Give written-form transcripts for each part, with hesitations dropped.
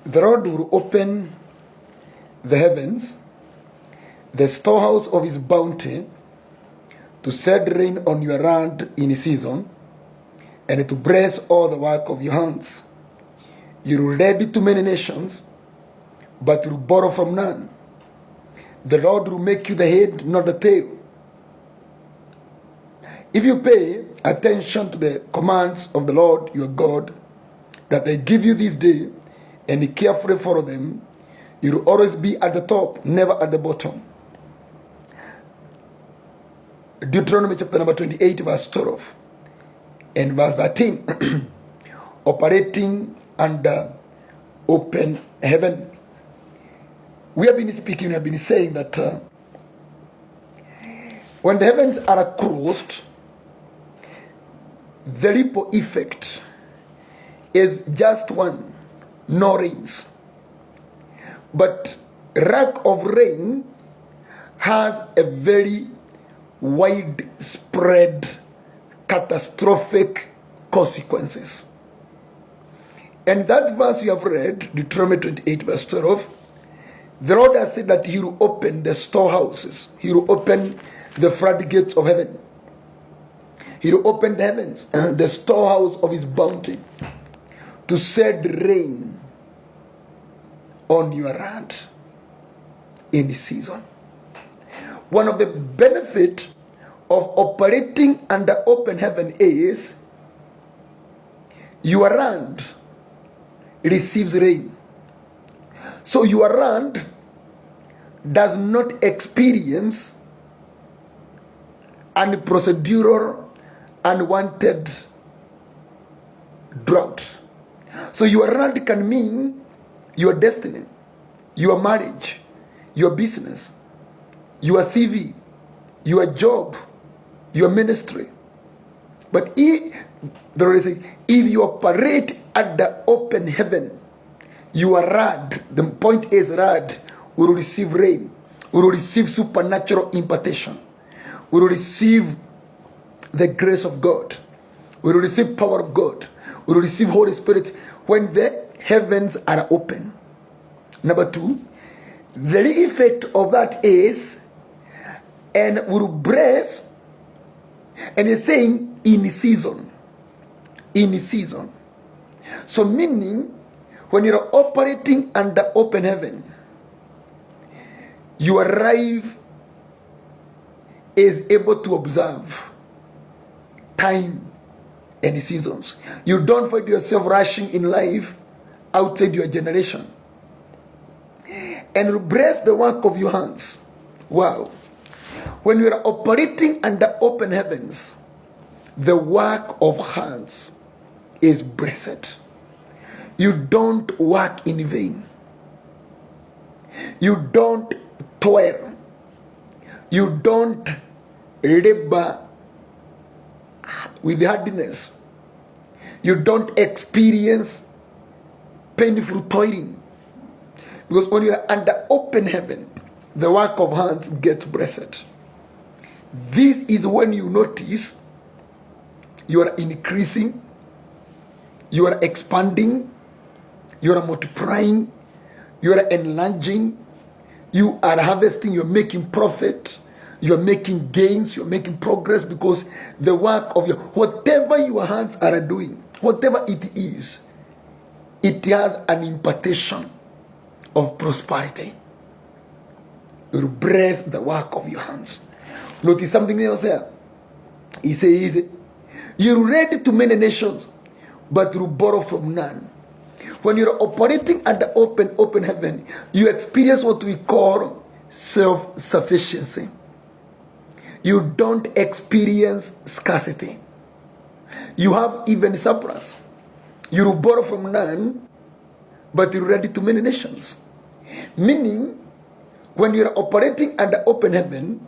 The Lord will open the heavens, the storehouse of his bounty, to shed rain on your land in season, and to bless all the work of your hands. You will lend to many nations, but you will borrow from none. The Lord will make you the head, not the tail. If you pay attention to the commands of the Lord your God that I give you this day, and you carefully follow them, you will always be at the top, never at the bottom. Deuteronomy chapter number 28, verse 12 and verse 13. Operating under open heaven. We have been speaking, we have been saying that when the heavens are closed, the ripple effect is just one: no rains. But lack of rain has a very widespread, catastrophic consequences. And that verse you have read, Deuteronomy 28, verse 12, the Lord has said that he will open the storehouses. He will open the floodgates of heaven. He will open the heavens, the storehouse of his bounty, to shed rain on your land in the season. One of the benefits of operating under open heaven is your land receives rain. So your land does not experience unprocedural, unwanted drought. So your land can mean your destiny, your marriage, your business, your CV, your job, your ministry. But if you operate at the open heaven, your rod, the point is rod, will receive rain, will receive supernatural impartation, will receive the grace of God, will receive power of God, will receive Holy Spirit when the heavens are open. Number two, the effect of that is, and will bless, and he's saying in season. In season. So meaning, when you're operating under open heaven, your life is able to observe time and seasons. You don't find yourself rushing in life outside your generation. And bless the work of your hands. Wow. When you are operating under open heavens, the work of hands is blessed. You don't work in vain. You don't toil. You don't labor with hardness. You don't experience painful toiling. Because when you are under open heaven, the work of hands gets blessed. This is when you notice you are increasing, you are expanding, you are multiplying, you are enlarging, you are harvesting, you are making profit, you are making gains, you are making progress, because the work of whatever your hands are doing, whatever it is, it has an impartation of prosperity. You will bless the work of your hands. Notice something else here. He says, you're ready to many nations, but you borrow from none. When you're operating under open heaven, you experience what we call self-sufficiency. You don't experience scarcity. You have even surplus. You borrow from none, but you're ready to many nations. Meaning, when you're operating under open heaven,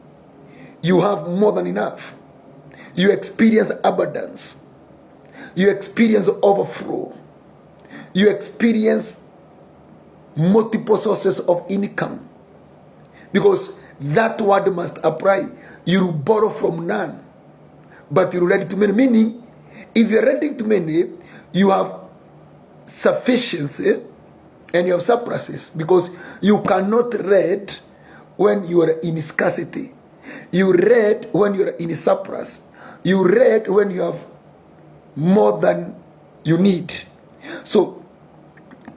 you have more than enough. You experience abundance. You experience overflow. You experience multiple sources of income. Because that word must apply. You borrow from none, but you're ready to many. Meaning, if you're ready to many, you have sufficiency and you have surpluses, because you cannot read when you are in scarcity. You read when you are in surplus. You read when you have more than you need. So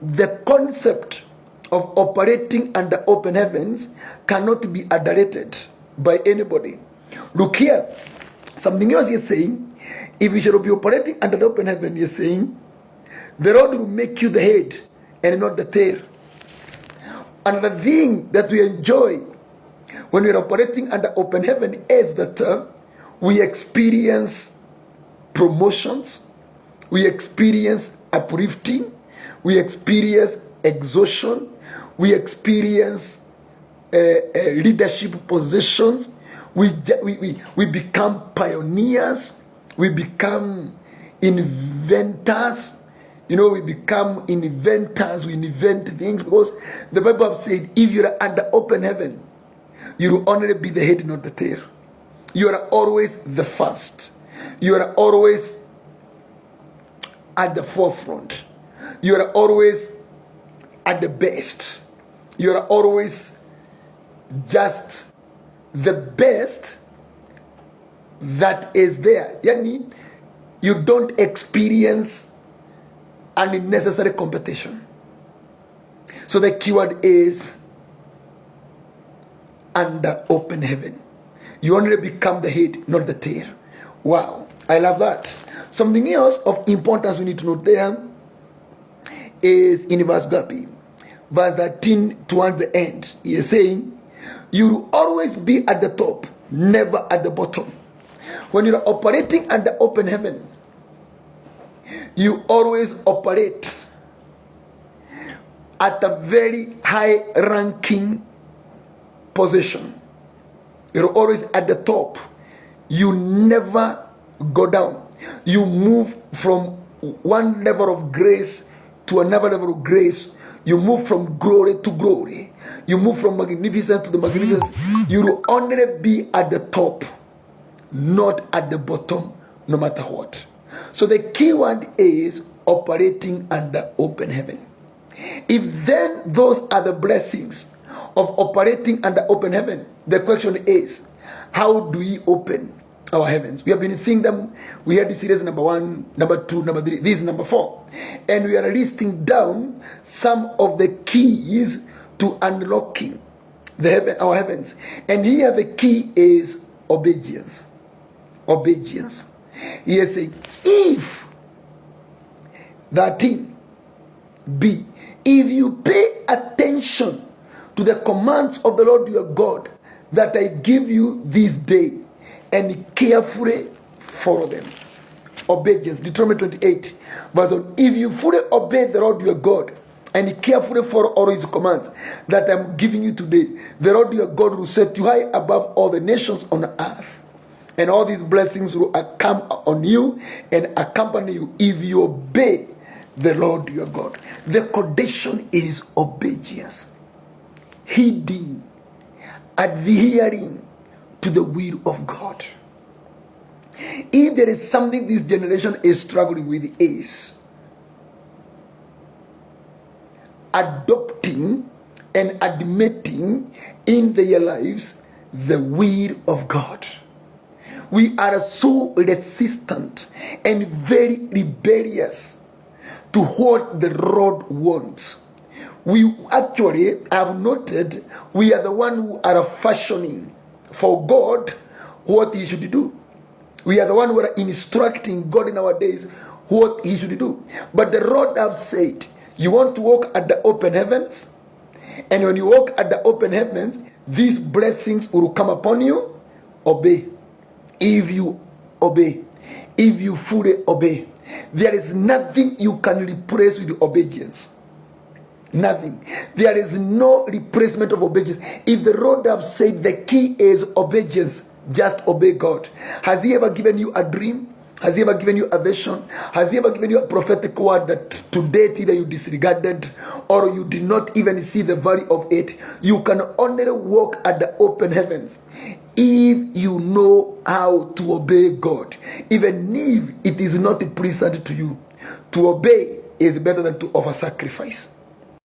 the concept of operating under open heavens cannot be adulterated by anybody. Look here, something else is saying, if you should be operating under the open heaven, you're saying the Lord will make you the head and not the tail. Another thing that we enjoy when we're operating under open heaven is that we experience promotions, we experience uplifting, we experience exhaustion, we experience leadership positions, we become pioneers, we become inventors. You know, we become inventors, we invent things, because the Bible has said, if you're under open heaven, you will only be the head, not the tail. You are always the first. You are always at the forefront. You are always at the best. You are always just the best that is there. Yani, you don't experience unnecessary competition. So the keyword is under open heaven. You only become the head, not the tail. Wow, I love that. Something else of importance we need to note there is in verse 13 towards the end. He is saying, you will always be at the top, never at the bottom. When you are operating under open heaven, you always operate at a very high ranking position. You're always at the top. You never go down. You move from one level of grace to another level of grace. You move from glory to glory. You move from magnificence to the magnificence. You will only be at the top, not at the bottom, no matter what. So the key word is operating under open heaven. If then those are the blessings of operating under open heaven, the question is, how do we open our heavens? We have been seeing them. We had the series number 1, number 2, number 3. This is number 4. And we are listing down some of the keys to unlocking our heavens. And here the key is obedience. Obedience. He is saying, if 13b, if you pay attention to the commands of the Lord your God that I give you this day, and carefully follow them. Obedience. Deuteronomy 28 verse 1. If you fully obey the Lord your God and carefully follow all his commands that I'm giving you today, the Lord your God will set you high above all the nations on earth. And all these blessings will come on you and accompany you if you obey the Lord your God. The condition is obedience. Heeding, adhering to the will of God. If there is something this generation is struggling with, is adopting and admitting in their lives the will of God. We are so resistant and very rebellious to what the Lord wants. We actually have noted we are the one who are fashioning for God what he should do. We are the one who are instructing God in our days what he should do. But the Lord has said, you want to walk at the open heavens? And when you walk at the open heavens, these blessings will come upon you. Obey. If you obey, if you fully obey, there is nothing you can replace with obedience. Nothing. There is no replacement of obedience. If the Lord has said the key is obedience, just obey God. Has he ever given you a dream? Has he ever given you a vision? Has he ever given you a prophetic word that to date either you disregarded or you did not even see the value of it? You can only walk at the open heavens if you know how to obey God. Even if it is not pleasant to you, to obey is better than to offer sacrifice.